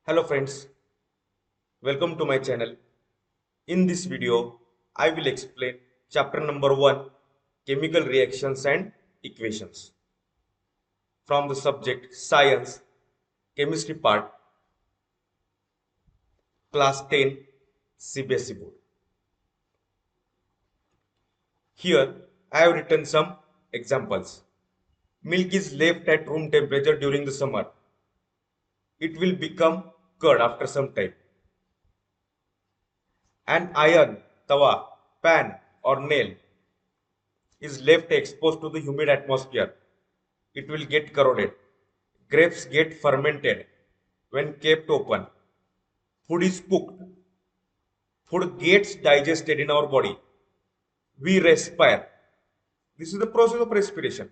Hello friends, welcome to my channel. In this video, I will explain chapter number 1, chemical reactions and equations from the subject science, chemistry part, class 10, CBSE board. Here, I have written some examples. Milk is left at room temperature during the summer. It will become curd after some time. An iron, tawa, pan or nail is left exposed to the humid atmosphere. It will get corroded. Grapes get fermented when kept open. Food is cooked. Food gets digested in our body. We respire. This is the process of respiration.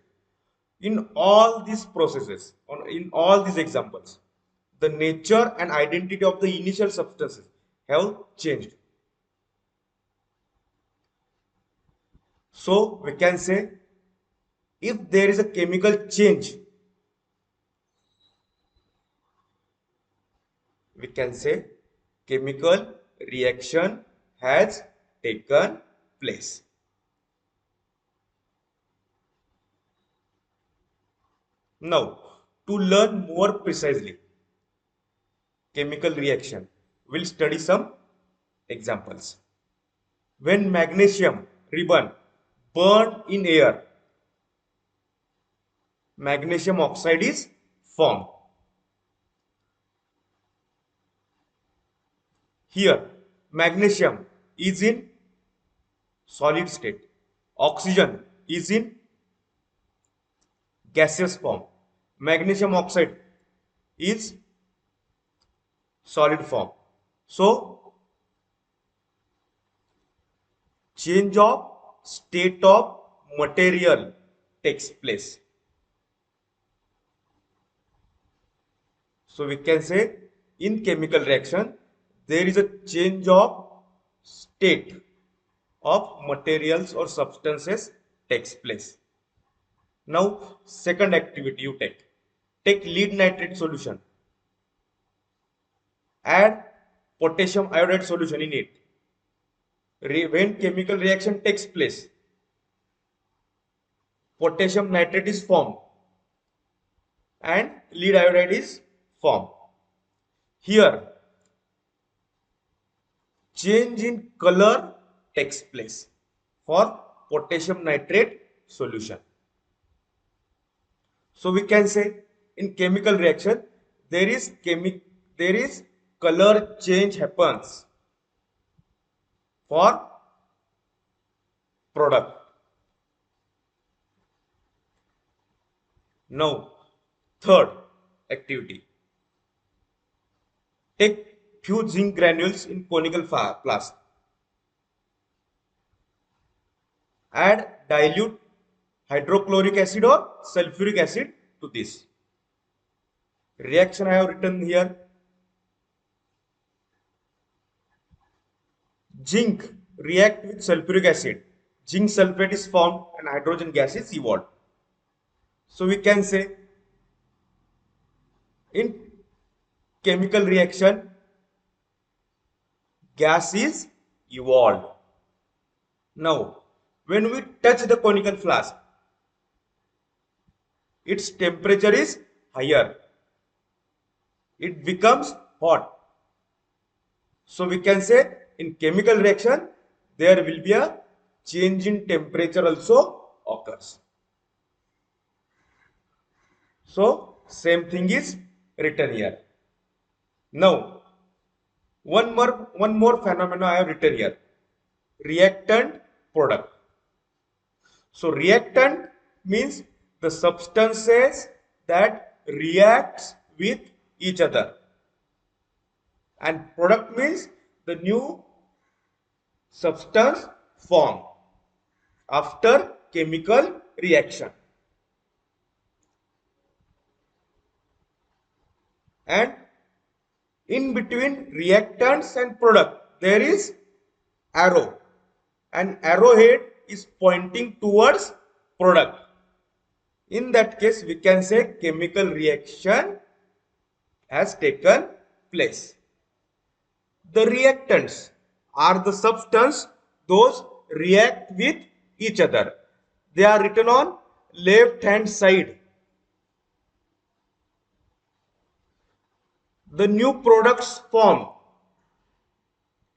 In all these processes, in all these examples, the nature and identity of the initial substances have changed. So we can say if there is a chemical change, we can say chemical reaction has taken place. Now, to learn more precisely chemical reaction, we'll study some examples. When magnesium ribbon burned in air, magnesium oxide is formed. Here, magnesium is in solid state. Oxygen is in gaseous form. Magnesium oxide is solid form. So, change of state of material takes place. So, we can say in chemical reaction, there is a change of state of materials or substances takes place. Now, second activity you take. Take lead nitrate solution. Add potassium iodide solution in it. When chemical reaction takes place, potassium nitrate is formed and lead iodide is formed. Here, change in color takes place for potassium nitrate solution. So we can say in chemical reaction there is color change happens for product. Now third activity, take few zinc granules in conical flask. Add dilute hydrochloric acid or sulfuric acid to this. Reaction I have written here. Zinc react with sulfuric acid. Zinc sulfate is formed and hydrogen gas is evolved. So we can say in chemical reaction gas is evolved. Now when we touch the conical flask, its temperature is higher. It becomes hot. So we can say in chemical reaction there will be a change in temperature also occurs. So same thing is written here. Now one more phenomenon I have written here. Reactant product. So reactant means the substances that reacts with each other, and product means the new substance formed after chemical reaction. And in between reactants and product there is arrow, and arrowhead is pointing towards product. In that case we can say chemical reaction has taken place. The reactants are the substance those react with each other. They are written on left hand side. The new products form.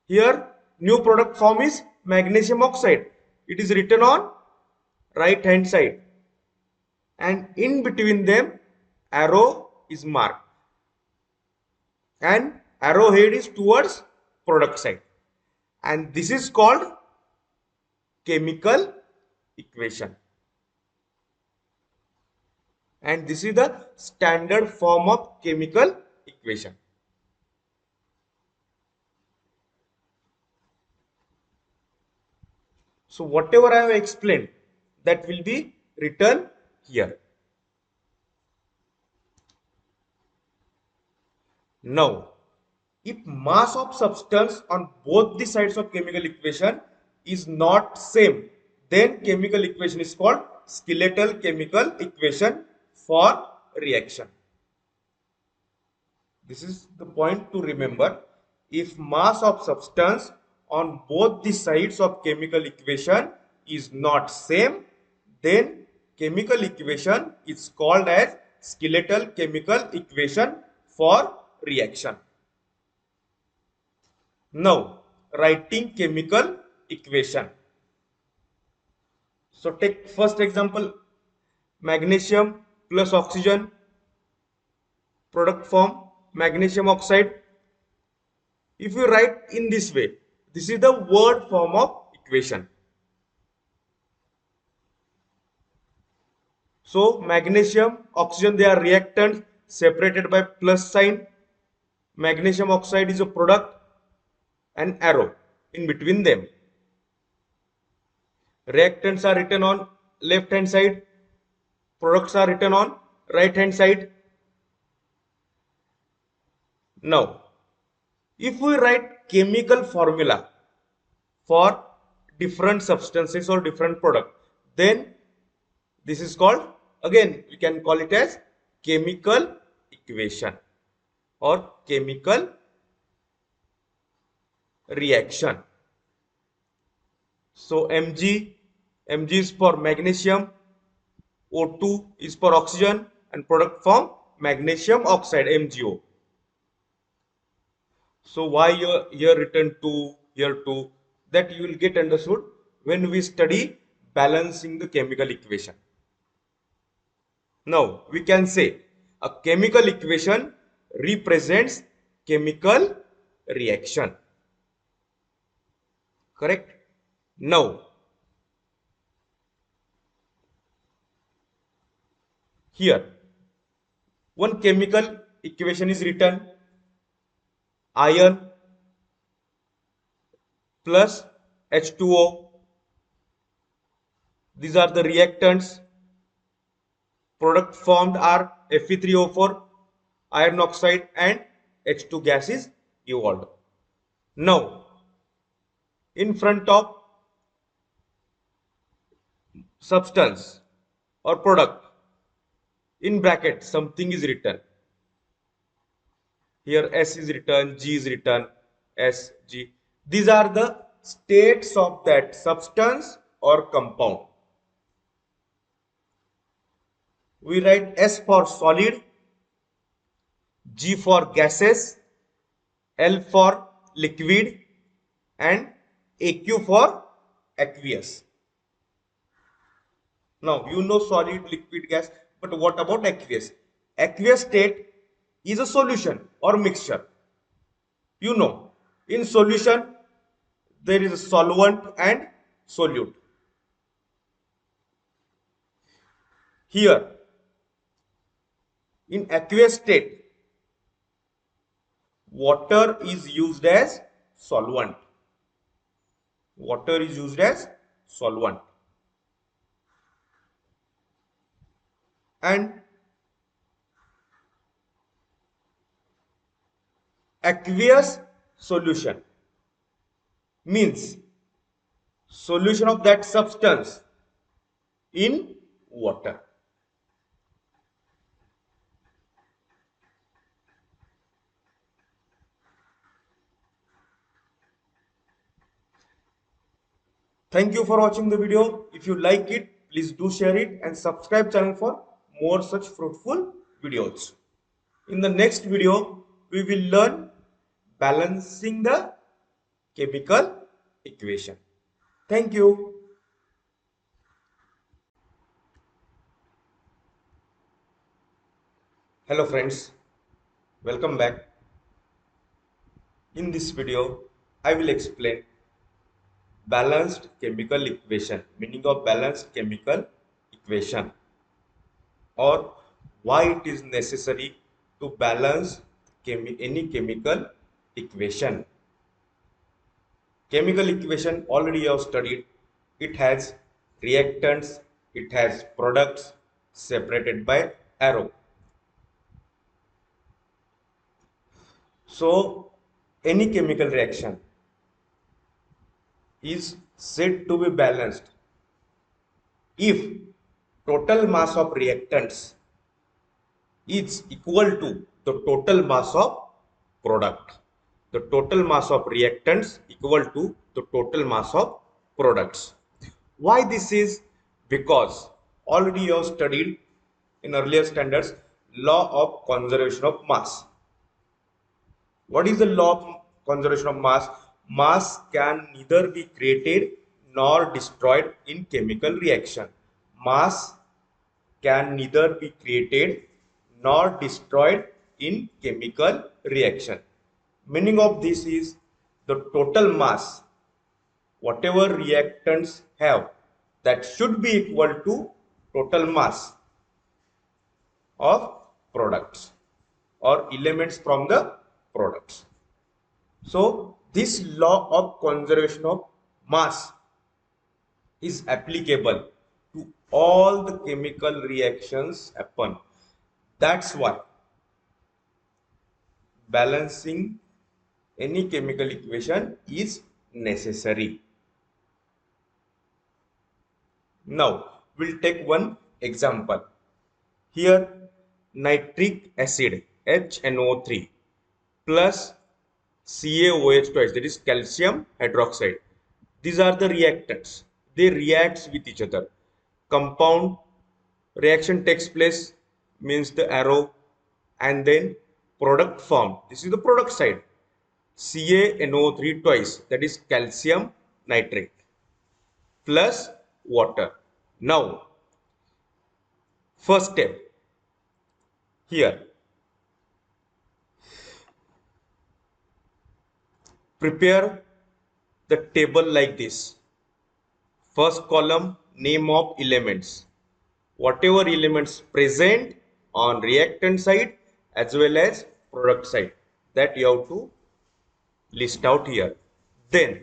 Here new product form is magnesium oxide. It is written on right hand side, and in between them arrow is marked, and arrowhead is towards product side, and this is called chemical equation, and this is the standard form of chemical equation. So whatever I have explained, that will be written here. Now, if mass of substance on both the sides of chemical equation is not same, then chemical equation is called skeletal chemical equation for reaction. This is the point to remember. If mass of substance on both the sides of chemical equation is not same, then chemical equation is called as skeletal chemical equation for reaction. Now, writing chemical equation. So take first example, magnesium plus oxygen, product form magnesium oxide. If you write in this way, this is the word form of equation. So magnesium, oxygen, they are reactants separated by plus sign. Magnesium oxide is a product, and arrow in between them. Reactants are written on left hand side, products are written on right hand side. Now, if we write chemical formula for different substances or different product, then this is called, again we can call it as chemical equation or chemical reaction. So Mg is for magnesium, O2 is for oxygen, and product form magnesium oxide, MgO. So why here written 2, here 2, that you will get understood when we study balancing the chemical equation. Now we can say a chemical equation represents chemical reaction. Correct? Now here one chemical equation is written: iron plus H2O. These are the reactants. Product formed are Fe3O4, iron oxide, and H2 gas is evolved. Now, in front of substance or product, in bracket something is written. Here S is written, G is written, S, G. These are the states of that substance or compound. We write S for solid, G for gases, L for liquid, and AQ for aqueous. Now you know solid, liquid, gas, but what about aqueous? Aqueous state is a solution or mixture. You know, in solution there is a solvent and solute. Here in aqueous state, water is used as solvent. Water is used as solvent. And aqueous solution means solution of that substance in water. Thank you for watching the video. If you like it, please do share it and subscribe channel for more such fruitful videos. In the next video, we will learn balancing the chemical equation. Thank you. Hello friends, welcome back. In this video, I will explain balanced chemical equation, meaning of balanced chemical equation, or why it is necessary to balance any chemical equation. Chemical equation already you have studied. It has reactants, it has products separated by arrow. So any chemical reaction is said to be balanced if total mass of reactants is equal to the total mass of product. The total mass of reactants equal to the total mass of products. Why this is? Because already you have studied in earlier standards law of conservation of mass. What is the law of conservation of mass? Mass can neither be created nor destroyed in chemical reaction. Mass can neither be created nor destroyed in chemical reaction. Meaning of this is the total mass, whatever reactants have, that should be equal to total mass of products or elements from the products. So this law of conservation of mass is applicable to all the chemical reactions happen. That's why balancing any chemical equation is necessary. Now we'll take one example. Here nitric acid HNO3 plus CaOH twice, that is calcium hydroxide. These are the reactants. They react with each other. Compound reaction takes place, means the arrow, and then product formed. This is the product side. CaNO3 twice, that is calcium nitrate plus water. Now first step here, prepare the table like this. First column, name of elements, whatever elements present on reactant side as well as product side, that you have to list out here. Then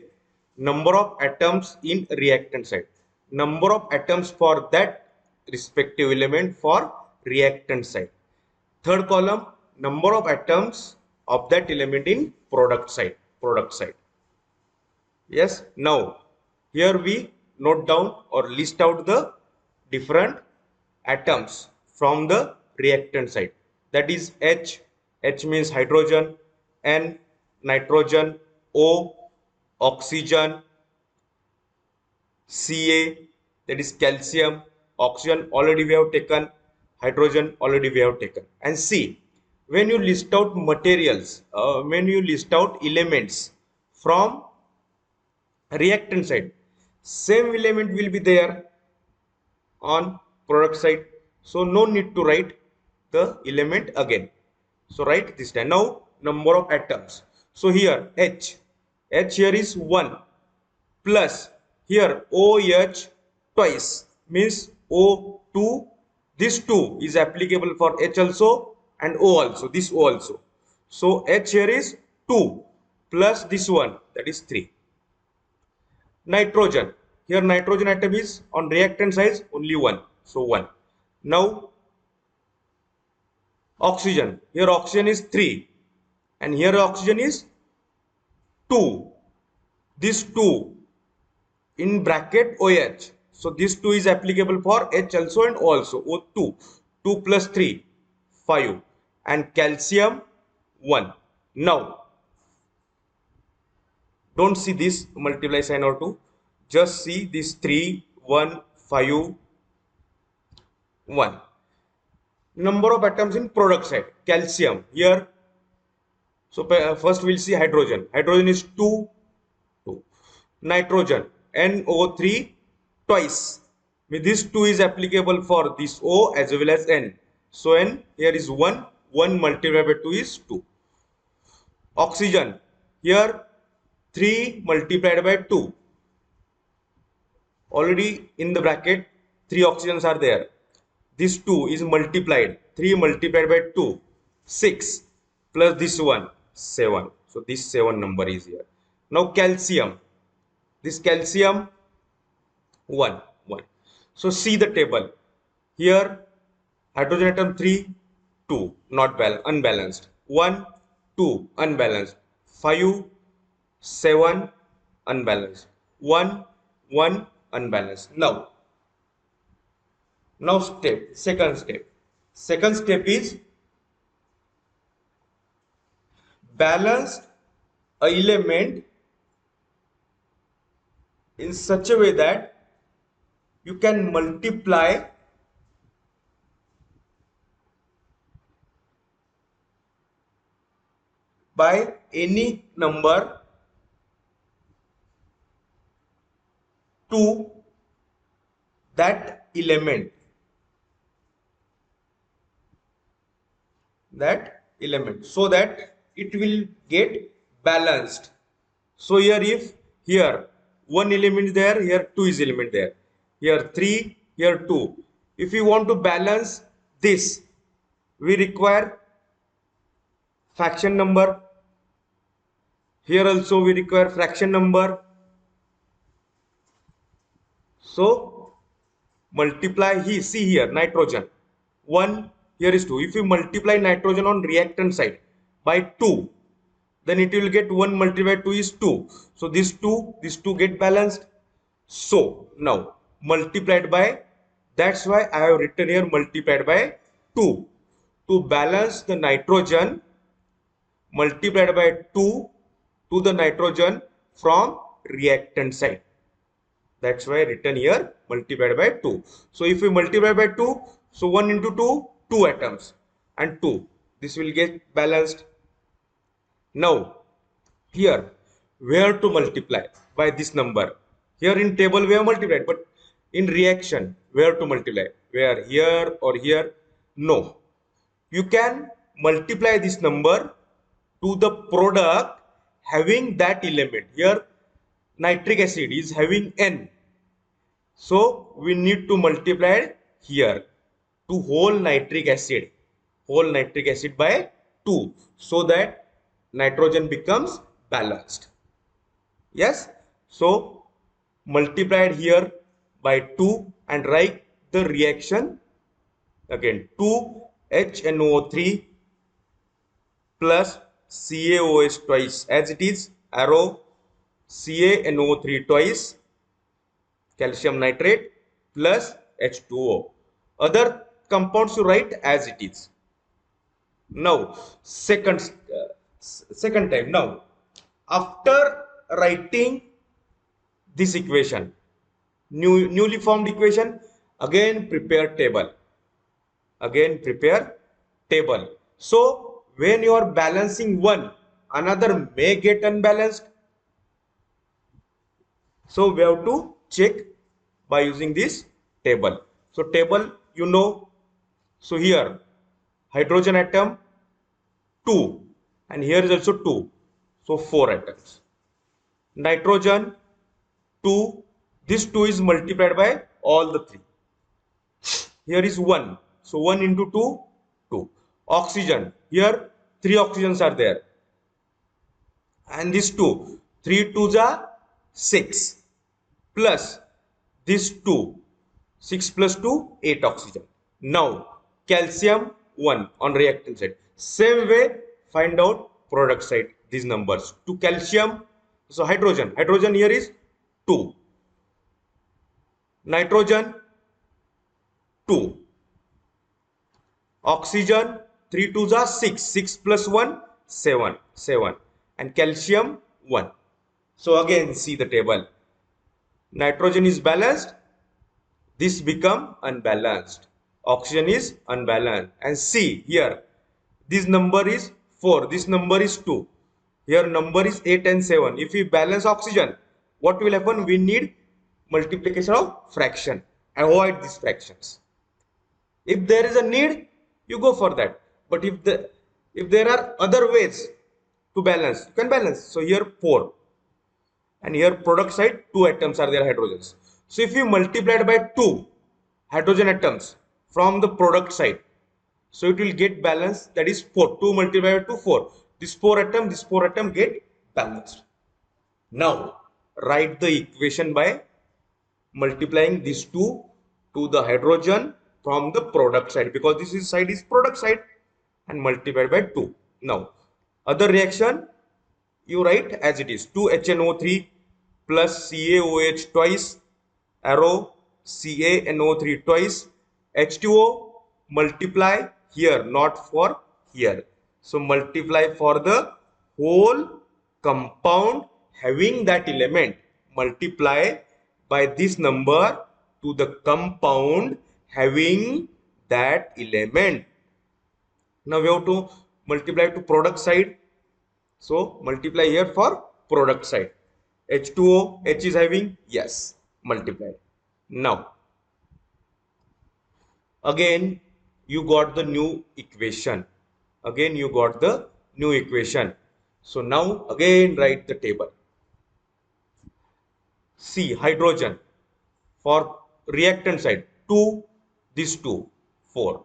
number of atoms in reactant side, number of atoms for that respective element for reactant side. Third column, number of atoms of that element in product side. Yes, now here we note down or list out the different atoms from the reactant side. That is H. H means hydrogen, N nitrogen, O oxygen, Ca, that is calcium, oxygen already we have taken, hydrogen already we have taken. And C, when you list out materials, when you list out elements from reactant side, same element will be there on product side, so no need to write the element again. So write this time. Now number of atoms, so here H here is 1 plus here OH twice, means O2, this 2 is applicable for H also and O also, this O also. So H here is 2 plus this one, that is 3. Nitrogen, here nitrogen atom is on reactant side only 1, so 1. Now oxygen, here oxygen is 3 and here oxygen is 2, this 2 in bracket OH, so this 2 is applicable for H also and O also. O2, 2 plus 3, 5, and calcium 1. Now don't see this multiply sign or 2, Just see this 3, 1, 5, 1. Number of atoms in product side. Calcium here. So first we'll see hydrogen. Hydrogen is 2, 2. Nitrogen NO3 twice. With this 2 is applicable for this O as well as N. So N here is 1. 1 multiplied by 2 is 2. Oxygen here 3 multiplied by 2. Already in the bracket 3 oxygens are there. This 2 is multiplied. 3 multiplied by 2, 6 plus this one, 7. So this 7 number is here. Now calcium. This calcium 1, 1. So see the table. Here hydrogen atom 3, 2, not unbalanced. 1, 2, unbalanced. 5, 7, unbalanced. 1, 1, unbalanced. Now second step. Second step is balance a element in such a way that you can multiply by any number to that element. So that it will get balanced. So here if here one element is there, here 2 is element there, here 3, here 2. If we want to balance this, we require fraction number. Here also we require fraction number. So multiply, see here nitrogen 1, here is 2. If you multiply nitrogen on reactant side by 2, then it will get 1 multiplied by 2 is 2. So this 2 get balanced. So now multiplied by, that's why I have written here multiplied by 2. To balance the nitrogen, multiplied by 2 to the nitrogen from reactant side. That's why I written here multiplied by 2. So if we multiply by 2, so 1 into 2, 2 atoms and 2. This will get balanced. Now here where to multiply by this number? Here in table we have multiplied, but in reaction where to multiply? Where, here or here? No. You can multiply this number to the product having that element. Here nitric acid is having N. So we need to multiply here to whole nitric acid by 2, so that nitrogen becomes balanced. Yes, so multiplied here by 2 and write the reaction again. 2HNO3 plus CaOH twice as it is, arrow CaNO3 twice, calcium nitrate plus H2O. Other compounds you write as it is. Now second time. Now after writing this equation, newly formed equation, again prepare table. So when you are balancing one, another may get unbalanced. So we have to check by using this table. So table, you know, so here hydrogen atom 2 and here is also 2, so 4 atoms. Nitrogen 2, this 2 is multiplied by all the 3. Here is 1, so 1 into 2, 2. Oxygen, here 3 oxygens are there, and this 2, 3 2s are 6, plus this 2, 6 plus 2, 8 oxygen. Now calcium 1 on reactant side. Same way, find out product side these numbers. To calcium, so hydrogen here is 2, nitrogen 2, oxygen 3 2s are 6, 6 plus 1, 7, and calcium 1. So again see the table. Nitrogen is balanced, this become unbalanced. Oxygen is unbalanced. And see here, this number is 4, this number is 2. Here number is 8 and 7. If we balance oxygen, what will happen? We need multiplication of fraction. Avoid these fractions. If there is a need, you go for that. But if there are other ways to balance, you can balance. So here 4. And here product side 2 atoms are there, hydrogens. So if you multiply it by 2 hydrogen atoms from the product side, so it will get balanced, that is 4. 2 multiplied by 2, 4. This 4 atom get balanced. Now write the equation by multiplying these 2 to the hydrogen from the product side, because this is side is product side, and multiplied by 2. Now other reaction you write as it is. 2HNO3 plus CaOH twice, arrow CaNO3 twice, H2O multiply here, not for here. So multiply for the whole compound having that element. Multiply by this number to the compound having that element. Now we have to multiply to product side. So multiply here for product side. H2O, H is having, yes, multiply. Now, again you got the new equation. Again you got the new equation. So now again write the table. See, hydrogen for reactant side 2, this 2, 4.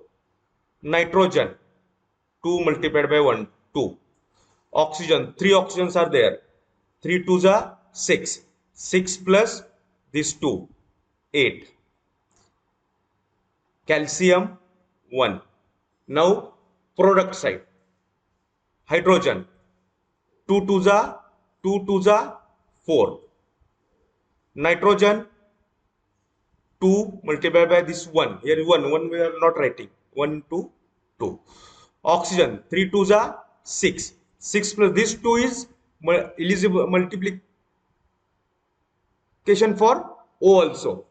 Nitrogen 2 multiplied by 1, 2. Oxygen, 3 oxygens are there. 3 2s are 6. 6 plus this 2, 8. Calcium 1. Now product side. Hydrogen 2 2s are 2 2s are 4. Nitrogen 2 multiplied by this 1. Here 1 we are not writing. 1 2 2. Oxygen 3 2s are 6. 6 plus this 2 is eligible multiplication for O also,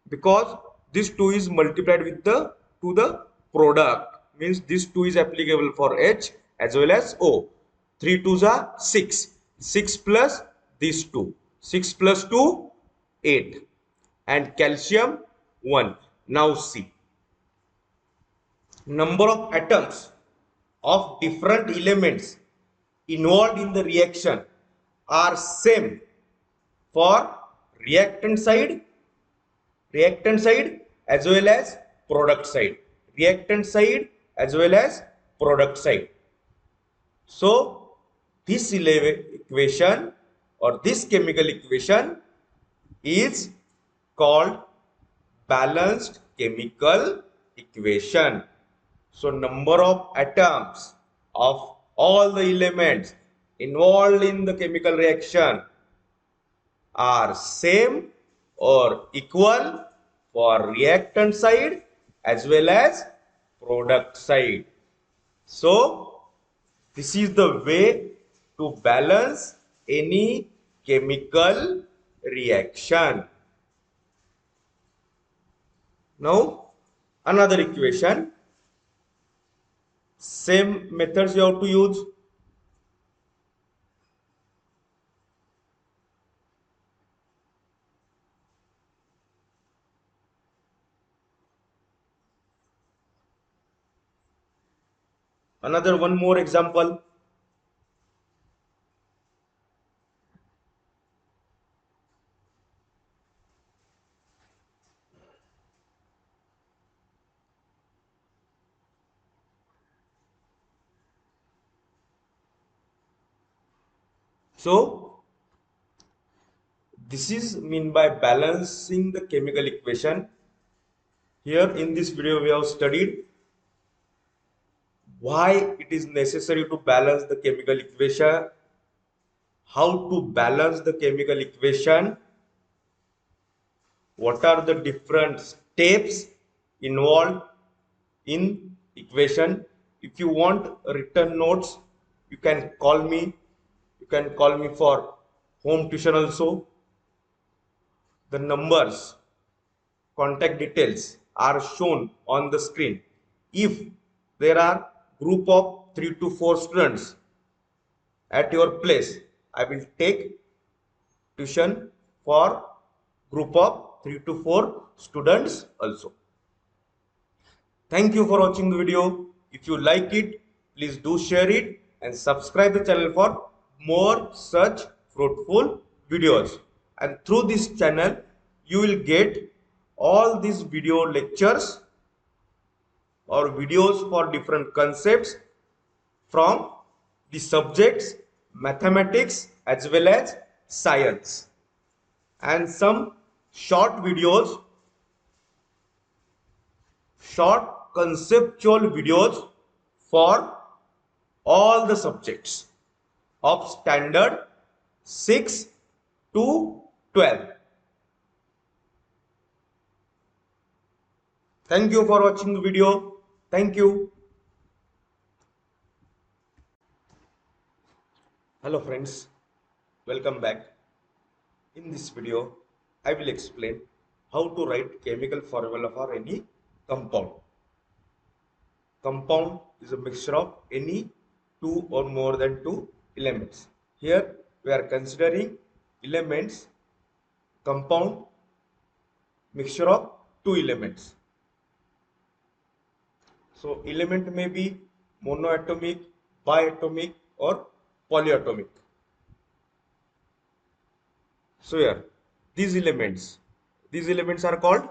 because this 2 is multiplied with the to the product, means this 2 is applicable for H as well as O. 3 2s are 6. 6 plus this 2. 6 plus 2, 8. And calcium 1. Now see, number of atoms of different elements involved in the reaction are same for reactant side as well as product side. Reactant side as well as product side. So this equation or this chemical equation is called balanced chemical equation. So number of atoms of all the elements involved in the chemical reaction are same or equal for reactant side as well as product side. So this is the way to balance any chemical reaction. Now another equation, same methods you have to use. Another one more example. So this is mean by balancing the chemical equation. Here in this video we have studied why it is necessary to balance the chemical equation, how to balance the chemical equation, what are the different steps involved in equation. If you want written notes, you can call me. You can call me for home tuition also. the numbers, contact details are shown on the screen. If there are group of 3 to 4 students at your place, I will take tuition for group of 3 to 4 students also. Thank you for watching the video. If you like it, please do share it and subscribe the channel for more such fruitful videos. And through this channel, you will get all these video lectures or videos for different concepts from the subjects mathematics as well as science, and some short videos, short conceptual videos for all the subjects of standard 6 to 12. Thank you for watching the video. Thank you. Hello friends, welcome back. In this video, I will explain how to write chemical formula for any compound. Compound is a mixture of any two or more than two elements. Here we are considering elements, compound, mixture of two elements. So element may be monoatomic, biatomic or polyatomic. So here these elements are called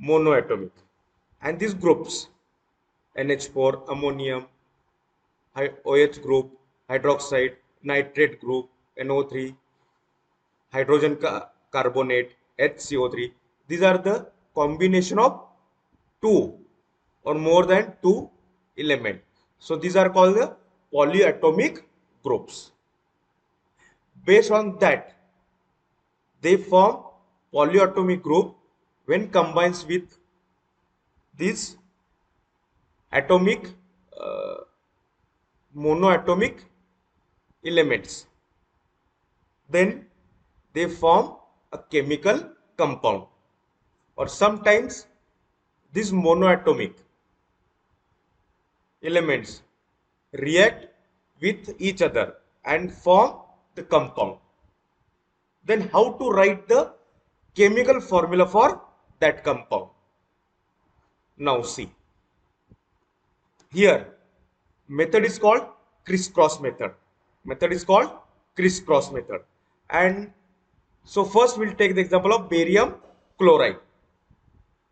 monoatomic, and these groups NH4, ammonium, OH group, hydroxide, nitrate group, NO3, hydrogen carbonate, HCO3. These are the combination of two or more than two elements. So these are called the polyatomic groups. Based on that, they form polyatomic group when combines with these atomic monoatomic elements. Then they form a chemical compound, or sometimes these monoatomic elements react with each other and form the compound. Then how to write the chemical formula for that compound? Now see, here method is called crisscross method. And so first we'll take the example of barium chloride.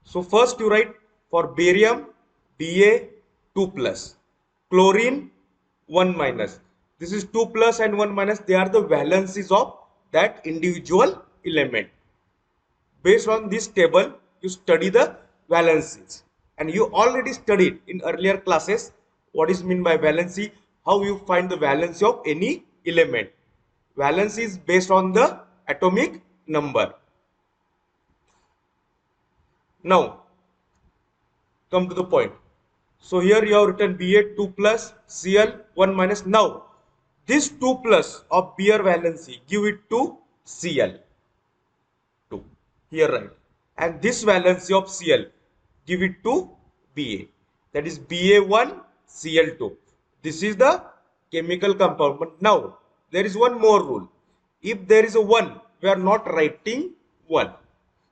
So first you write for barium Ba 2 plus, chlorine 1 minus. This is 2 plus and 1 minus. They are the valencies of that individual element. Based on this table, you study the valencies. And you already studied in earlier classes what is meant by valency, how you find the valency of any element. Valency is based on the atomic number. Now, come to the point. So here you have written Ba 2 plus, Cl 1 minus. Now, this 2 plus of Ba valency, give it to Cl 2. Here right. And this valency of Cl, give it to Ba. That is Ba1 Cl2. This is the chemical compound. But now there is one more rule. If there is a 1, we are not writing 1.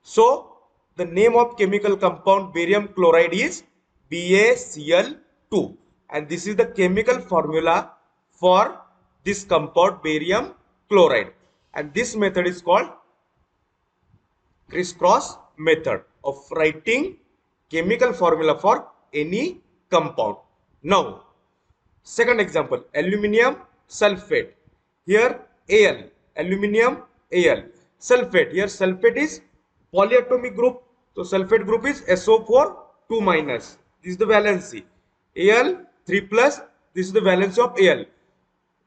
So the name of chemical compound barium chloride is BaCl2, and this is the chemical formula for this compound barium chloride, and this method is called crisscross method of writing chemical formula for any compound. Now second example, aluminium sulfate. Here Al, aluminium Al, sulfate. Here sulfate is polyatomic group. So sulfate group is SO4 2 minus. This is the valency. Al 3 plus. This is the valency of Al.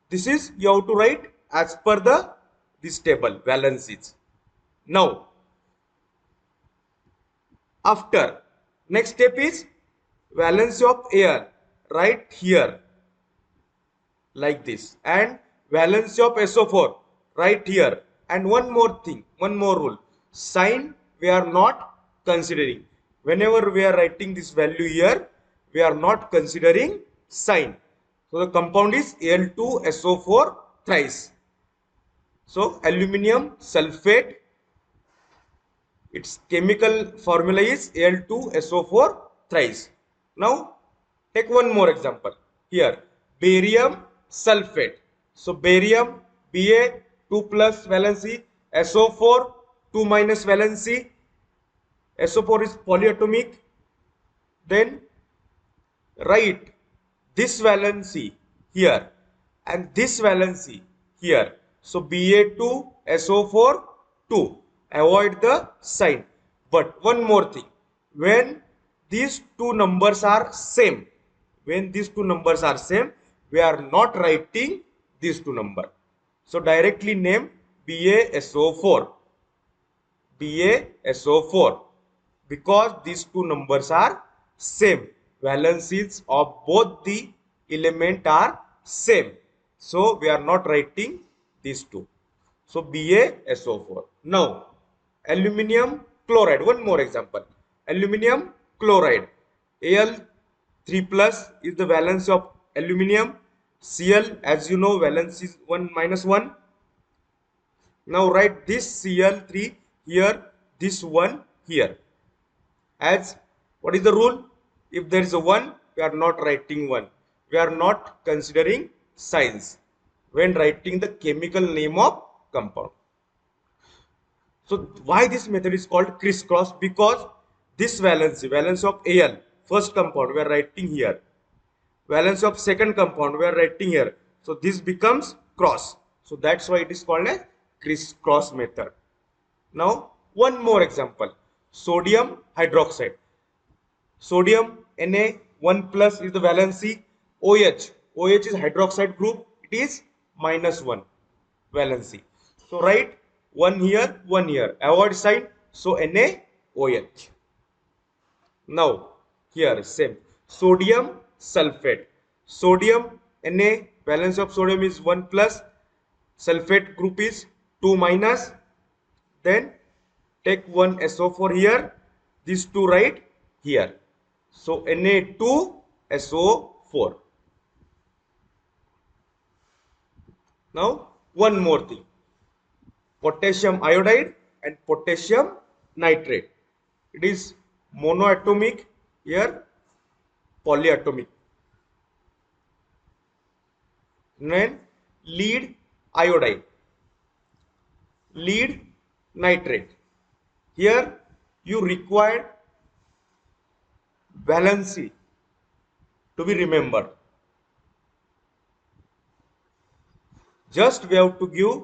This is you have to write as per this table valencies. Now after, next step is valency of Al. Right here like this, and valency of SO4 right here. And one more thing, one more rule. Sign we are not considering. Whenever we are writing this value here, we are not considering sign. So the compound is Al2SO4 thrice. So aluminium sulfate, its chemical formula is Al2SO4 thrice. Now take one more example. Here barium sulfate. So barium Ba 2 plus valency, SO4 2 minus valency, SO4 is polyatomic. Then write this valency here and this valency here. So Ba2 SO4 2. Avoid the sign. But one more thing. When these two numbers are same, we are not writing these two numbers. So directly name BaSO4. BaSO4, because these two numbers are same, valencies of both the element are same, so we are not writing these two. So BaSO4. Now aluminium chloride, one more example. Aluminium chloride, Al3 plus is the valence of aluminium. Cl, as you know, valence is 1 minus 1. Now write this Cl3 here, this one here. As what is the rule? If there is a 1, we are not writing 1. We are not considering signs when writing the chemical name of compound. So why this method is called crisscross? Because this valence of Al, first compound, we are writing here. Valence of second compound, we are writing here. So this becomes cross. So that's why it is called a crisscross method. Now one more example. Sodium hydroxide. Sodium Na1 plus is the valency. OH is hydroxide group. It is -1 valency. So write 1 here, 1 here. Avoid sign. So NaOH. Now here same. Sodium sulfate. Sodium Na, valence of sodium is 1 plus. Sulfate group is 2 minus. Then take one SO4 here. These two write here. So Na2SO4. Now one more thing. Potassium iodide and potassium nitrate. It is monoatomic, here polyatomic. Then lead iodide, lead nitrate. Here you require valency to be remembered. Just we have to give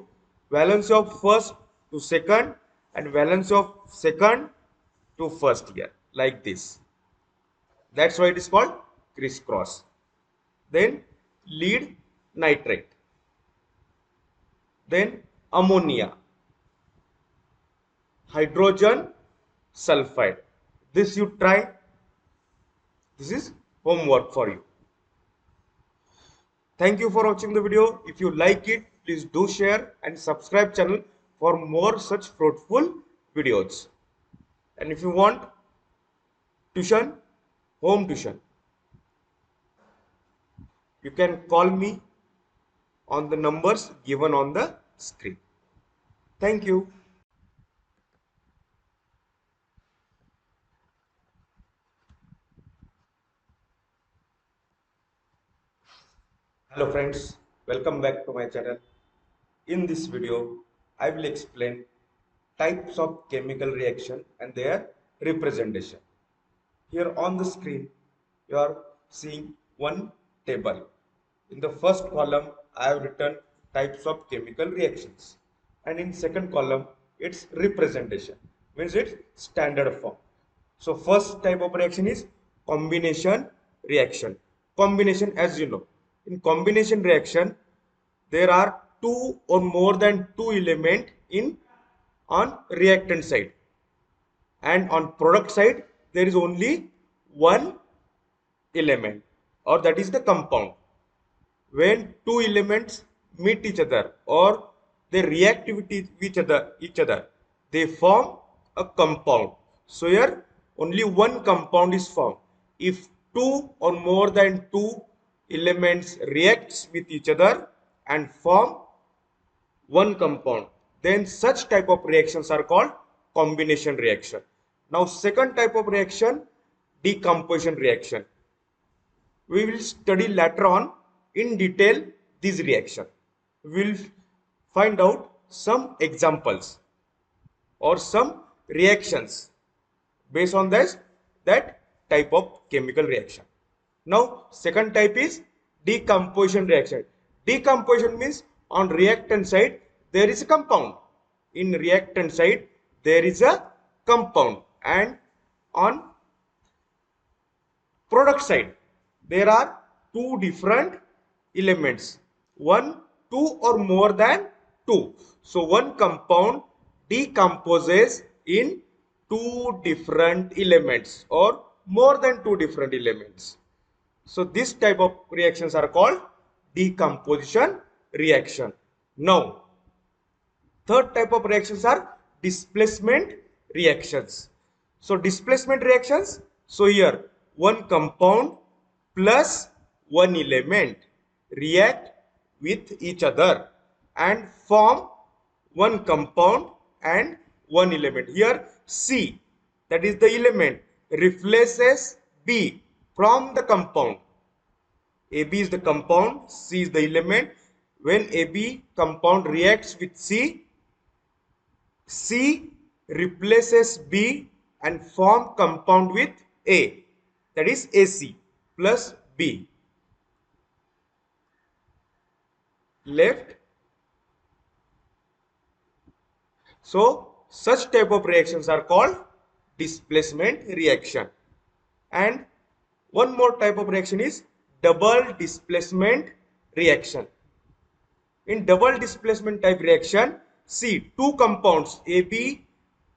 valence of first to second and valence of second to first here, like this. That's why it is called crisscross. Then lead nitrate. Then ammonia, hydrogen sulfide. This you try. This is homework for you. Thank you for watching the video. If you like it, please do share and subscribe channel for more such fruitful videos. And if you want tuition, home tuition, you can call me on the numbers given on the screen. Thank you. Hello friends, welcome back to my channel. In this video, I will explain types of chemical reaction and their representation. Here on the screen, you are seeing one table. In the first column, I have written types of chemical reactions. And in second column, its representation, means its standard form. So first type of reaction is combination reaction. Combination, as you know, in combination reaction, there are two or more than two elements on reactant side, and on product side there is only one element, or that is the compound. When two elements meet each other or they react with each other, they form a compound. So here only one compound is formed. If two or more than two elements reacts with each other and form one compound, then such type of reactions are called combination reaction. Now second type of reaction, decomposition reaction. We will study later on in detail this reaction. We will find out some examples or some reactions based on this that type of chemical reaction. Now second type is decomposition reaction. Decomposition means on reactant side there is a compound. In reactant side there is a compound, and on product side there are two different elements, one, two or more than two. So one compound decomposes in two different elements or more than two different elements. So this type of reactions are called decomposition reaction. Now third type of reactions are displacement reactions. So displacement reactions, so here one compound plus one element react with each other and form one compound and one element. Here C, that is the element, replaces B from the compound. AB is the compound, C is the element. When AB compound reacts with C, C replaces B and form compound with A, that is AC plus B. Left. So such type of reactions are called displacement reaction. And one more type of reaction is double displacement reaction. In double displacement type reaction, see two compounds AB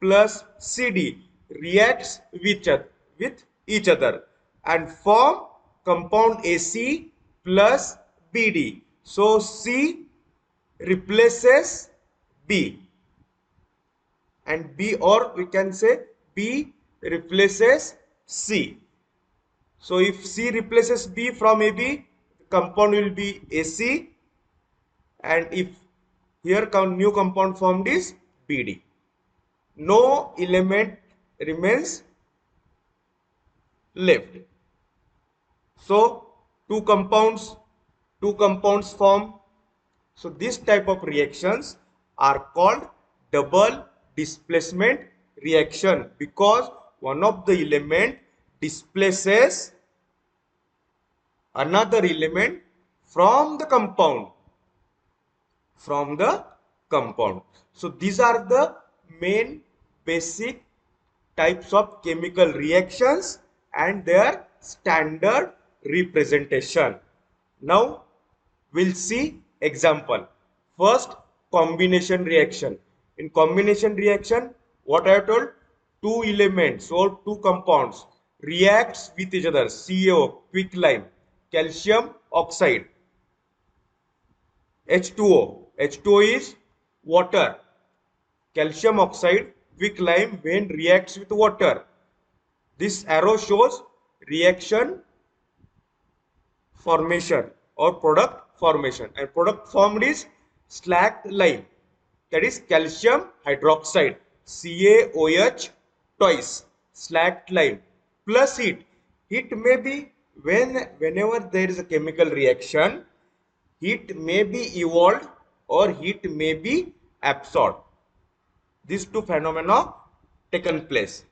plus CD reacts with each other and form compound AC plus BD. So C replaces B and B, or we can say B replaces C. So if C replaces B from AB, compound will be AC, and if here new compound formed is BD. No element remains left. So two compounds form. So this type of reactions are called double displacement reaction because one of the element displaces another element from the compound. So these are the main basic types of chemical reactions and their standard representation. Now we'll see example. First, combination reaction. In combination reaction, what I have told, two elements or two compounds reacts with each other. CaO, quick lime, calcium oxide, H2O. H2O is water. Calcium oxide, quick lime, when reacts with water. This arrow shows reaction formation or product formation, and product formed is slacked lime, that is calcium hydroxide, CaOH twice, slacked lime plus heat. Heat may be whenever there is a chemical reaction, heat may be evolved or heat may be absorbed. These two phenomena taken place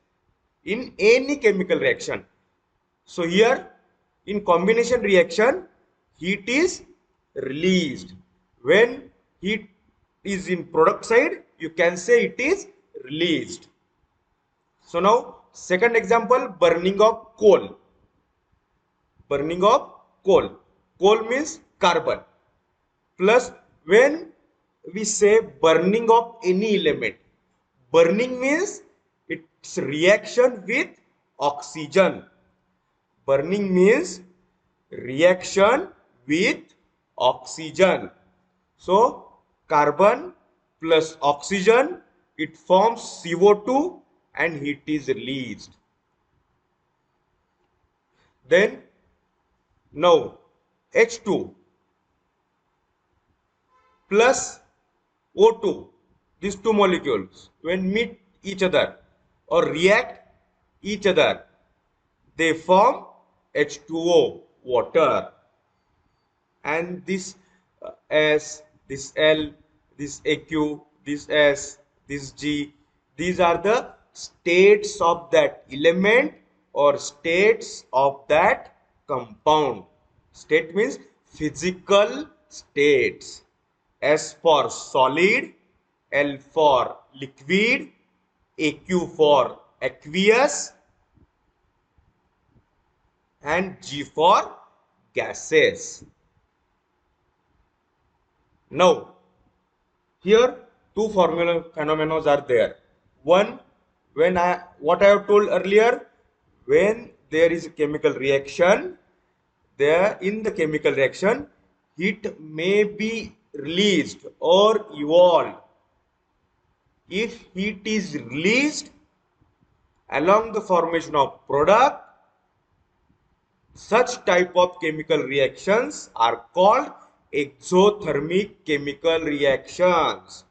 in any chemical reaction. So here in combination reaction, heat is released. When heat is in product side, you can say it is released. So now second example, burning of coal. Burning of coal. Coal means carbon. Plus when we say burning of any element, burning means its reaction with oxygen. Burning means reaction with oxygen. So carbon plus oxygen it forms CO2 and heat is released. Then now H2 plus O2, these two molecules when meet each other or react each other, they form H2O, water. And this S, this L, this AQ, this S, this G, these are the states of that element or states of that compound. State means physical states. S for solid, L for liquid, AQ for aqueous, and G for gases. Now, here two formula phenomena are there. One, what I have told earlier, when there is a chemical reaction, there in the chemical reaction, heat may be released or evolved. If heat is released along the formation of product, such type of chemical reactions are called exothermic chemical reactions.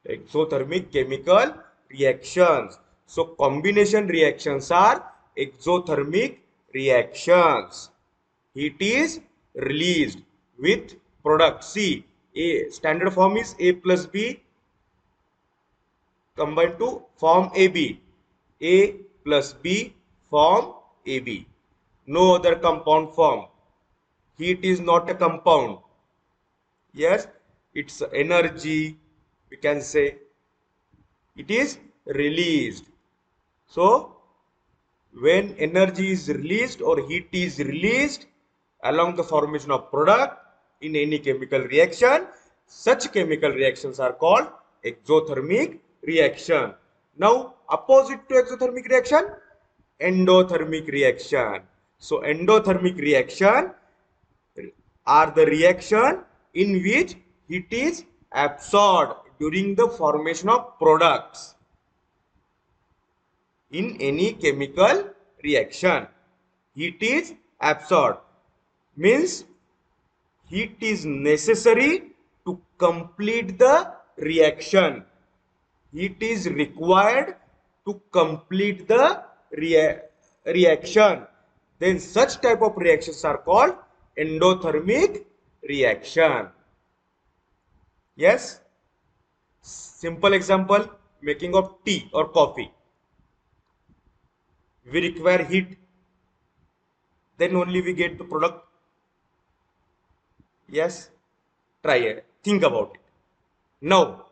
Exothermic chemical reactions. So combination reactions are exothermic reactions. Heat is released with product. C. A standard form is A plus B combined to form AB. A plus B form AB. No other compound form. Heat is not a compound. Yes, it's energy, we can say. It is released. So, when energy is released or heat is released along the formation of product in any chemical reaction, such chemical reactions are called exothermic reaction. Now, opposite to exothermic reaction, endothermic reaction. So, endothermic reaction are the reaction in which heat is absorbed during the formation of products in any chemical reaction. Heat is absorbed means heat is necessary to complete the reaction. Heat is required to complete the reaction. Then such type of reactions are called endothermic reaction. Yes. Simple example, making of tea or coffee. We require heat, then only we get the product. Yes. Try it. Think about it. Now,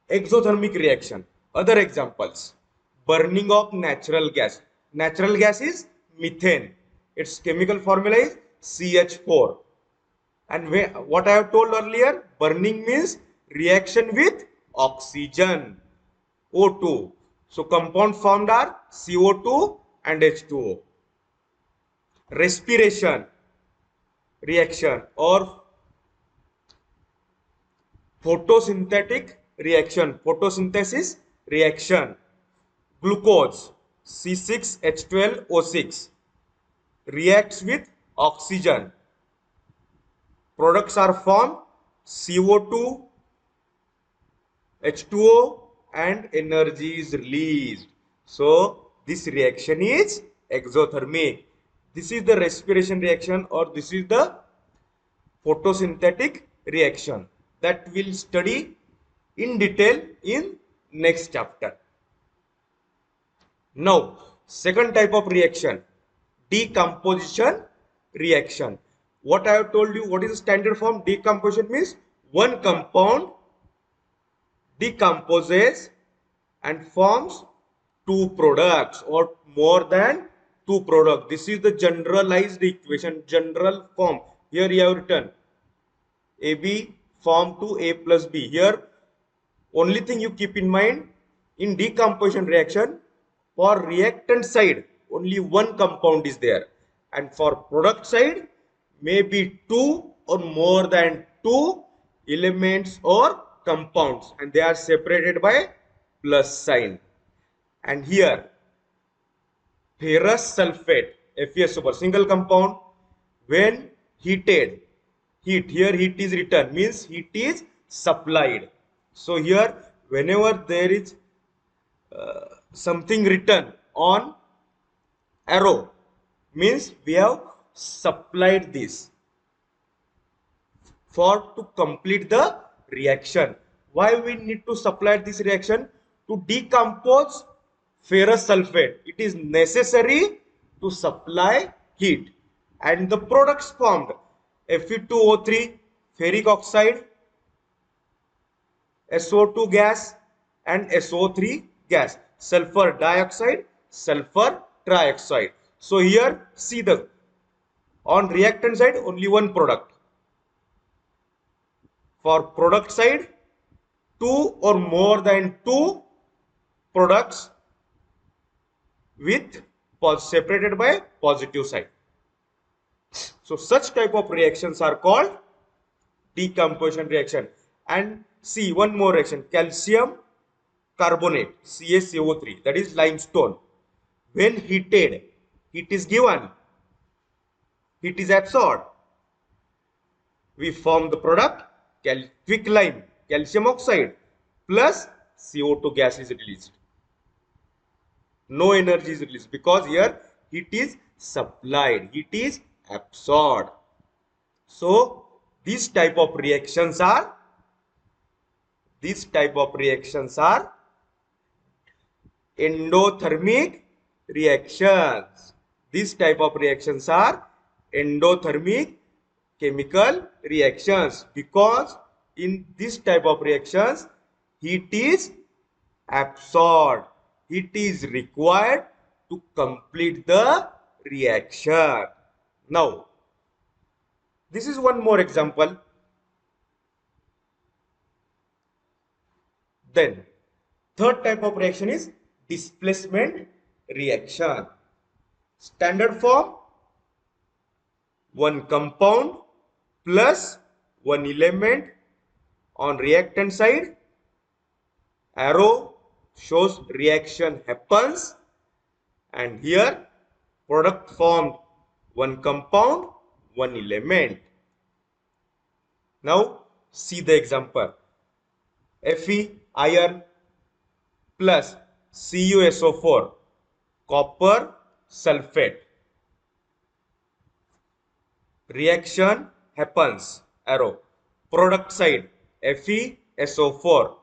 exothermic reaction. Other examples. Burning of natural gas. Natural gas is methane. Its chemical formula is CH4. And what I have told earlier, burning means reaction with oxygen, O2. So compound formed are CO2 and H2O. Respiration reaction or photosynthetic reaction, photosynthesis reaction. Glucose C6H12O6 reacts with oxygen. Products are formed CO2, H2O, and energy is released. So this reaction is exothermic. This is the respiration reaction or this is the photosynthetic reaction that we'll study in detail in next chapter. Now, second type of reaction, decomposition reaction. What I have told you, what is the standard form? Decomposition means one compound decomposes and forms two products or more than two products. This is the generalized equation, general form. Here you have written AB form to A plus B. Here only thing you keep in mind, in decomposition reaction, for reactant side only one compound is there, and for product side maybe two or more than two elements or compounds and they are separated by plus sign. And here ferrous sulfate FeSO4 single compound when heated, here heat is written means heat is supplied. So here whenever there is something written on arrow means we have supplied this for to complete the reaction. Why we need to supply this reaction? To decompose ferrous sulfate, it is necessary to supply heat, and the products formed Fe2O3 ferric oxide, SO2 gas and SO3 gas, sulfur dioxide, sulfur trioxide. So here see the on reactant side only one product. For product side, two or more than two products with separated by positive sign. So such type of reactions are called decomposition reaction. And see one more reaction, calcium carbonate CaCO3, that is limestone. When heated, heat is given, heat is absorbed, we form the product quicklime calcium oxide plus CO2 gas is released. No energy is released because here heat is supplied, heat is absorbed. So these type of reactions are endothermic reactions. These type of reactions are endothermic chemical reactions because in this type of reactions heat is absorbed, heat is required to complete the reaction. Now this is one more example. Then third type of reaction is displacement reaction. Standard form, one compound plus one element. On reactant side, arrow shows reaction happens, and here product formed, one compound, one element. Now see the example. Fe iron plus CuSO4 copper sulfate. Reaction happens, arrow. Product side, FeSO4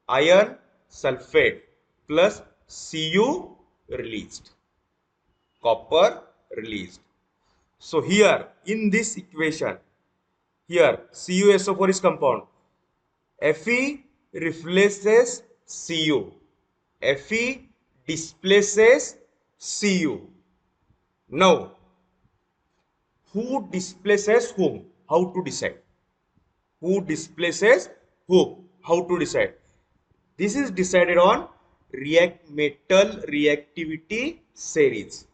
iron sulfate plus Cu released, copper released. So here in this equation, here CuSO4 is compound, Fe replaces Cu, Fe displaces Cu. Now who displaces whom? How to decide? Who displaces whom? How to decide? This is decided on metal reactivity series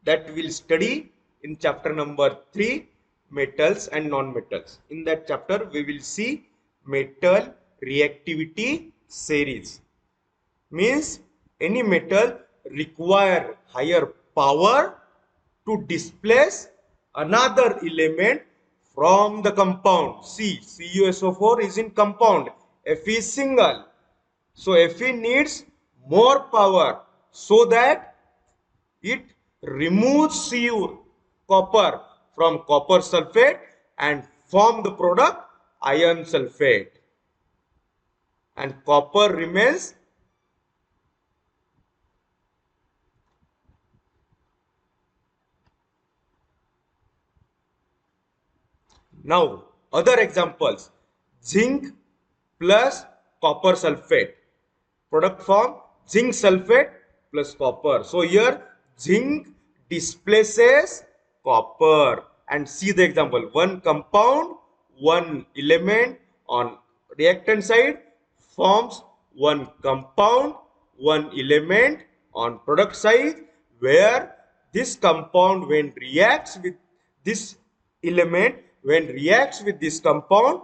that we'll study in chapter number 3, metals and non-metals. In that chapter we will see metal reactivity series. Means any metal require higher power to displace another element from the compound. See, CuSO4 is in compound, Fe is single. So Fe needs more power so that it removes Cu, copper, from copper sulfate and form the product iron sulfate. And copper remains now. Other examples, zinc plus copper sulfate, product form zinc sulfate plus copper. So here zinc displaces copper, and see the example, one compound, one element. On reactant side forms one compound, one element. On product side, where this compound when reacts with this element, when reacts with this compound,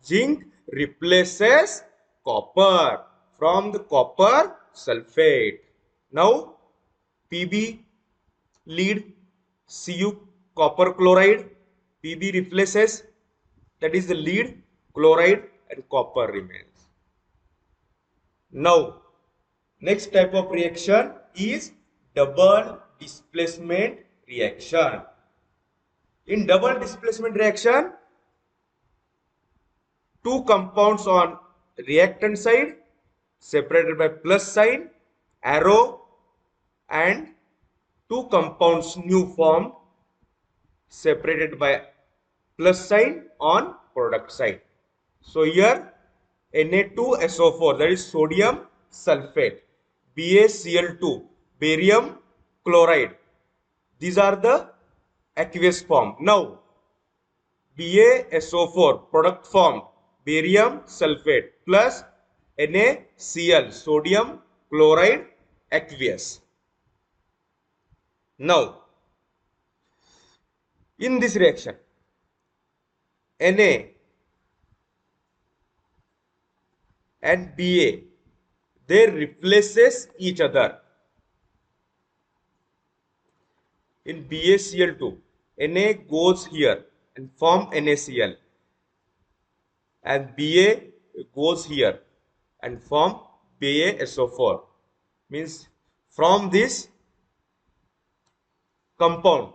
zinc replaces copper from the copper sulfate. Now Pb lead, Cu copper chloride, Pb replaces, that is the lead, chloride and copper remains. Now next type of reaction is double displacement reaction. In double displacement reaction, two compounds on reactant side separated by plus sign, arrow, and two compounds new formed separated by plus sign on product side. So here Na2SO4, that is sodium sulfate, BaCl2, barium chloride. These are the aqueous form. Now BaSO4 product formed barium sulfate plus NaCl, sodium chloride aqueous. Now in this reaction, Na and Ba, they replaces each other. In BaCl2, Na goes here and form NaCl, and Ba goes here and form BaSO4. Means from this compound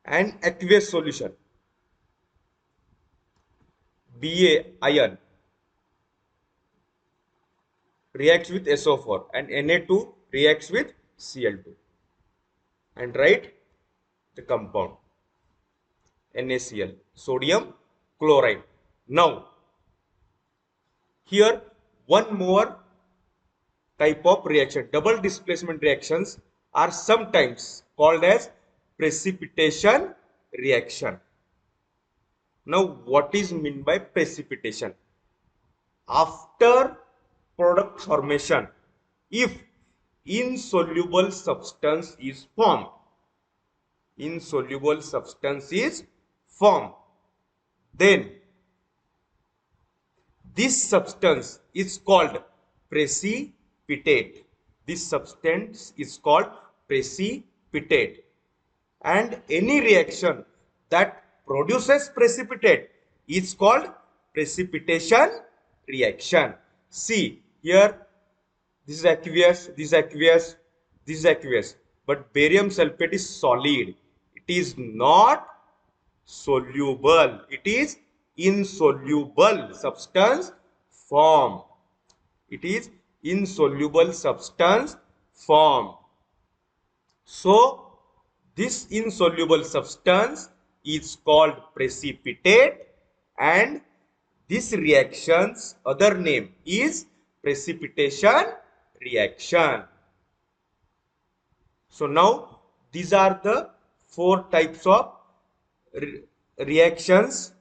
and aqueous solution, Ba ion reacts with SO4 and Na2 reacts with Cl2 and write the compound NaCl, sodium chloride. Now here one more type of reaction. Double displacement reactions are sometimes called as precipitation reaction. Now what is meant by precipitation? After product formation, if insoluble substance is formed, then this substance is called precipitate. This substance is called precipitate. And any reaction that produces precipitate is called precipitation reaction. See here, this is aqueous, this is aqueous, this is aqueous. But barium sulfate is solid. It is not soluble. It is insoluble substance form. It is insoluble substance form. So this insoluble substance is called precipitate, and this reaction's other name is precipitation reaction. So now these are the four types of reactions,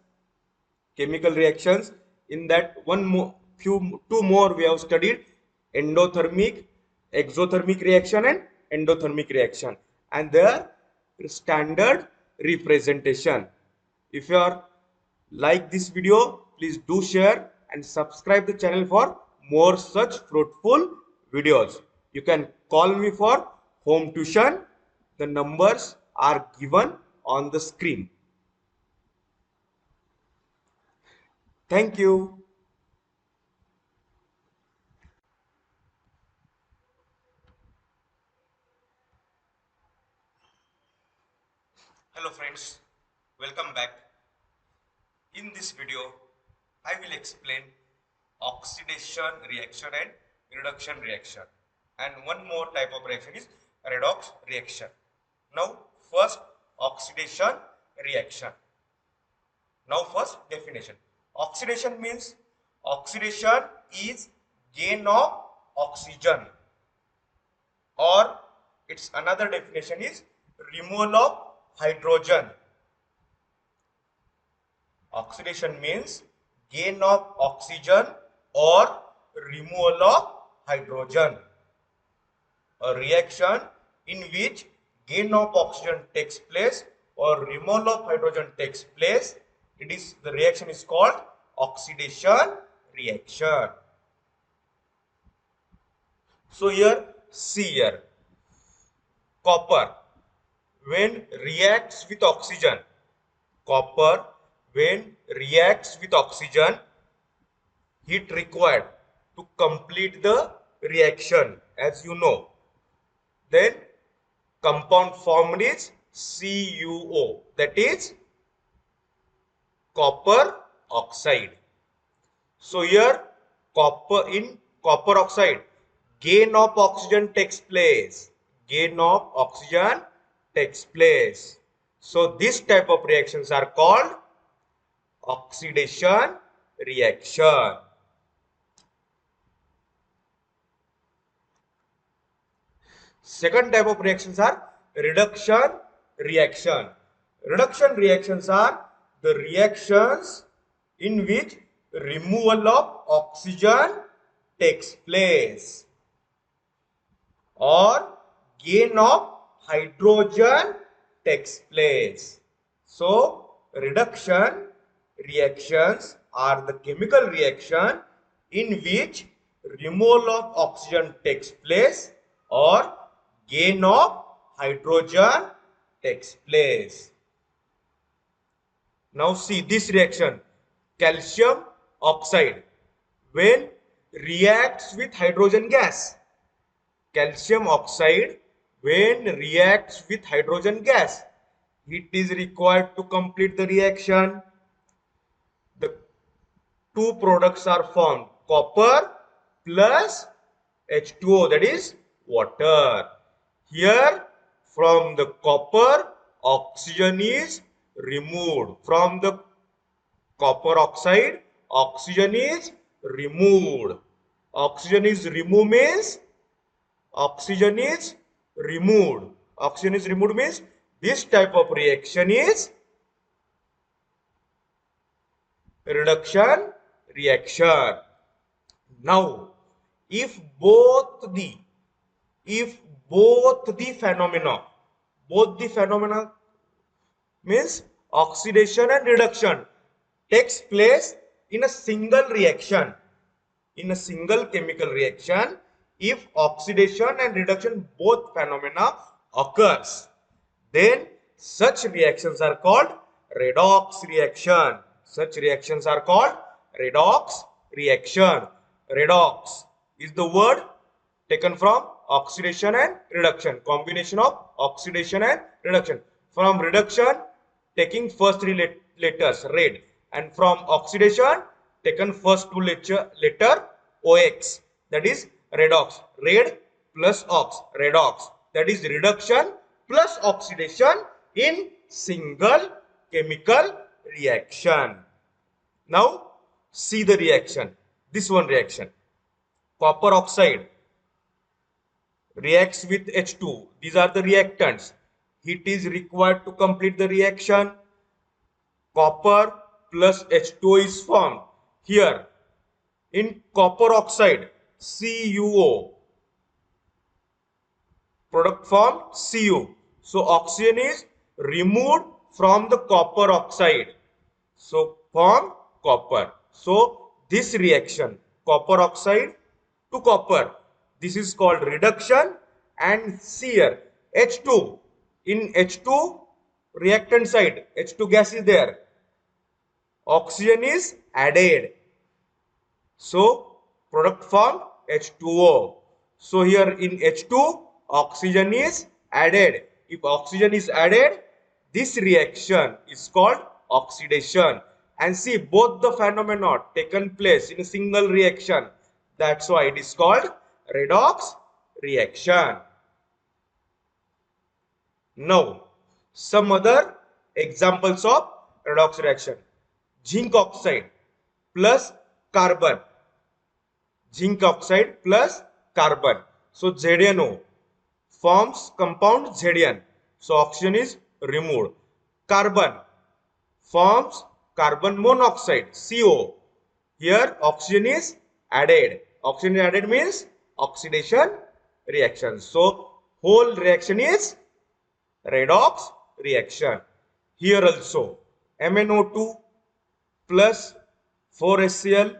chemical reactions. In that two more we have studied: endothermic, exothermic reaction and endothermic reaction, and their standard representation. If you are like this video, please do share and subscribe the channel for more such fruitful videos. You can call me for home tuition. The numbers are given on the screen. Thank you. Hello friends, welcome back. In this video, I will explain oxidation reaction and reduction reaction. And one more type of reaction is redox reaction. Now first, oxidation reaction. Now first definition. Oxidation means oxidation is gain of oxygen, or its another definition is removal of hydrogen. Oxidation means gain of oxygen or removal of hydrogen. A reaction in which gain of oxygen takes place or removal of hydrogen takes place, the reaction is called oxidation reaction. So here, see here, copper when reacts with oxygen, copper when reacts with oxygen, heat required to complete the reaction, as you know. Then compound formed is CuO, that is copper oxide. So here copper oxide, gain of oxygen takes place. Gain of oxygen takes place. So this type of reactions are called oxidation reaction. Second type of reactions are reduction reaction. Reduction reactions are the reactions in which removal of oxygen takes place or gain of hydrogen takes place. So, reduction reactions are the chemical reaction in which removal of oxygen takes place or gain of hydrogen takes place. Now see this reaction, calcium oxide when reacts with hydrogen gas. Calcium oxide when reacts with hydrogen gas, heat is required to complete the reaction. The two products are formed, copper plus H2O, that is water. Here from the copper oxygen is removed. From the copper oxide oxygen is removed. Oxygen is removed means oxygen is removed. Oxygen is removed means this type of reaction is reduction reaction. Now, if both the phenomena means oxidation and reduction takes place in a single reaction, in a single chemical reaction, if oxidation and reduction both phenomena occurs, then such reactions are called redox reaction. Such reactions are called redox reaction. Redox is the word taken from oxidation and reduction, combination of oxidation and reduction. From reduction taking first three letters red, and from oxidation taken first two letter OX, that is redox. Red plus ox, redox, that is reduction plus oxidation in single chemical reaction. Now see the reaction, this one reaction, copper oxide reacts with H2. These are the reactants. Heat is required to complete the reaction. Copper plus H2O is formed. Here in copper oxide, CuO, product formed Cu. So oxygen is removed from the copper oxide. So form copper. So this reaction, copper oxide to copper, this is called reduction. And here H2, in H2 reactant side, H2 gas is there, oxygen is added. So product form H2O. So here in H2 oxygen is added. If oxygen is added, this reaction is called oxidation. And see, both the phenomena taken place in a single reaction. That's why it is called redox reaction. Now, some other examples of redox reaction. Zinc oxide plus carbon. Zinc oxide plus carbon. So ZNO forms compound Zn. So oxygen is removed. Carbon forms carbon monoxide, CO. Here oxygen is added. Oxygen added means oxidation reaction. So whole reaction is redox reaction. Here also MnO2 plus 4HCl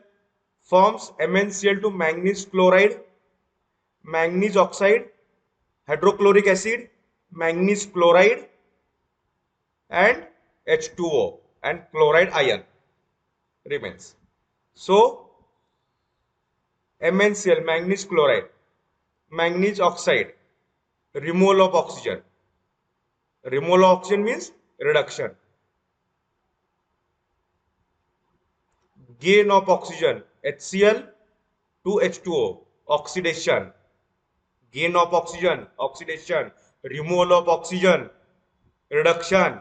forms MnCl to manganese chloride, manganese oxide, hydrochloric acid, manganese chloride, and H2O, and chloride ion remains. So MnCl, manganese chloride, manganese oxide, removal of oxygen. Removal of oxygen means reduction. Gain of oxygen, HCl to H2O, oxidation. Gain of oxygen, oxidation. Removal of oxygen, reduction.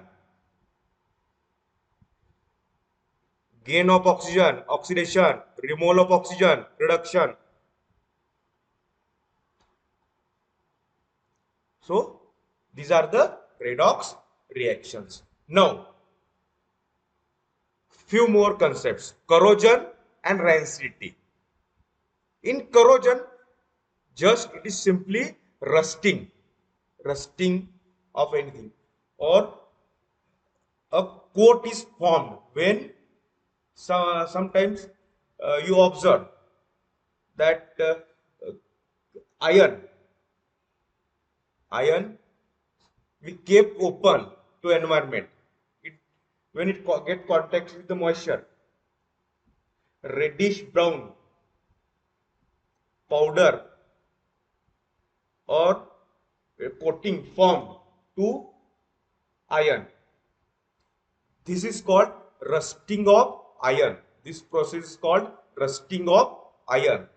Gain of oxygen, oxidation. Removal of oxygen, reduction. So these are the redox reactions. Now, few more concepts: corrosion and rancidity. In corrosion, just it is simply rusting, rusting of anything, or a coat is formed when sometimes you observe that iron iron we kept open to environment. It, when it get contact with the moisture, reddish brown powder or a coating formed to iron. This is called rusting of iron. This process is called rusting of iron.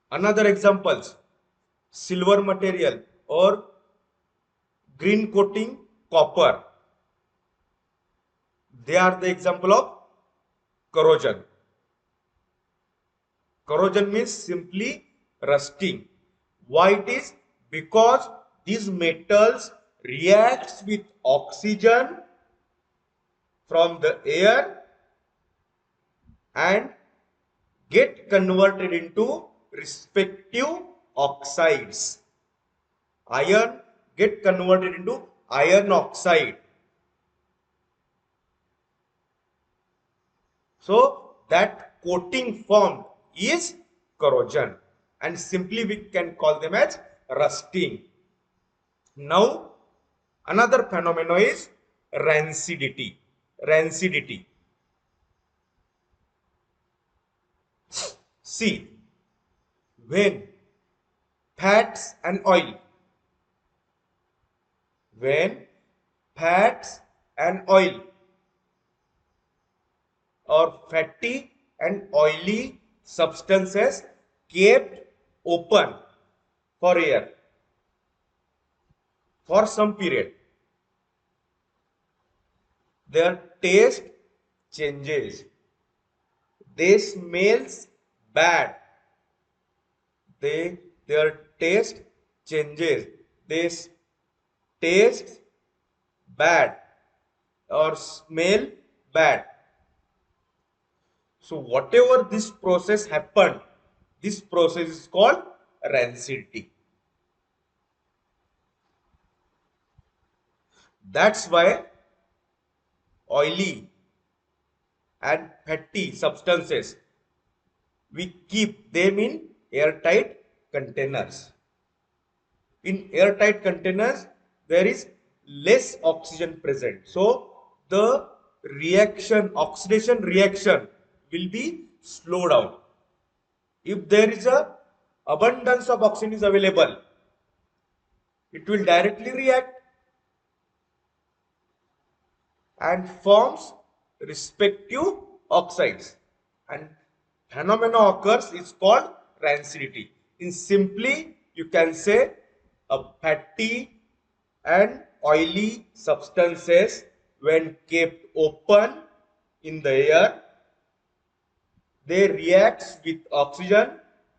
Another examples: silver material or green coating copper. They are the example of corrosion. Corrosion means simply rusting. Why it is? Because these metals reacts with oxygen from the air and get converted into respective oxides. Iron get converted into iron oxide. So that coating formed is corrosion, and simply we can call them as rusting. Now another phenomenon is rancidity. Rancidity. See, when fats and oil, when fats and oil or fatty and oily substances kept open for air for some period, their taste changes, they smells bad, their taste changes, they taste bad or smell bad. So whatever this process happened, this process is called rancidity. That's why oily and fatty substances, we keep them in airtight containers. In airtight containers, there is less oxygen present. So the reaction, oxidation reaction will be slowed down. If there is a abundance of oxygen is available, it will directly react and forms respective oxides, and phenomena occurs is called rancidity. In simply you can say a fatty and oily substances when kept open in the air, they react with oxygen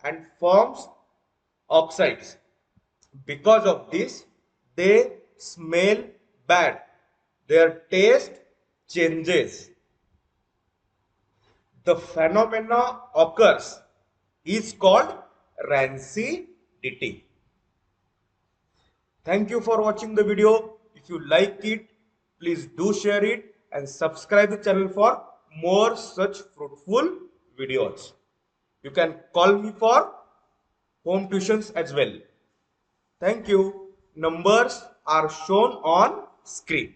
and forms oxides. Because of this, they smell bad, their taste changes. The phenomena occurs is called rancidity. Thank you for watching the video. If If you like it, please do share it and subscribe the channel for more such fruitful videos. You can call me for home tuitions as well. Thank you. Numbers are shown on screen.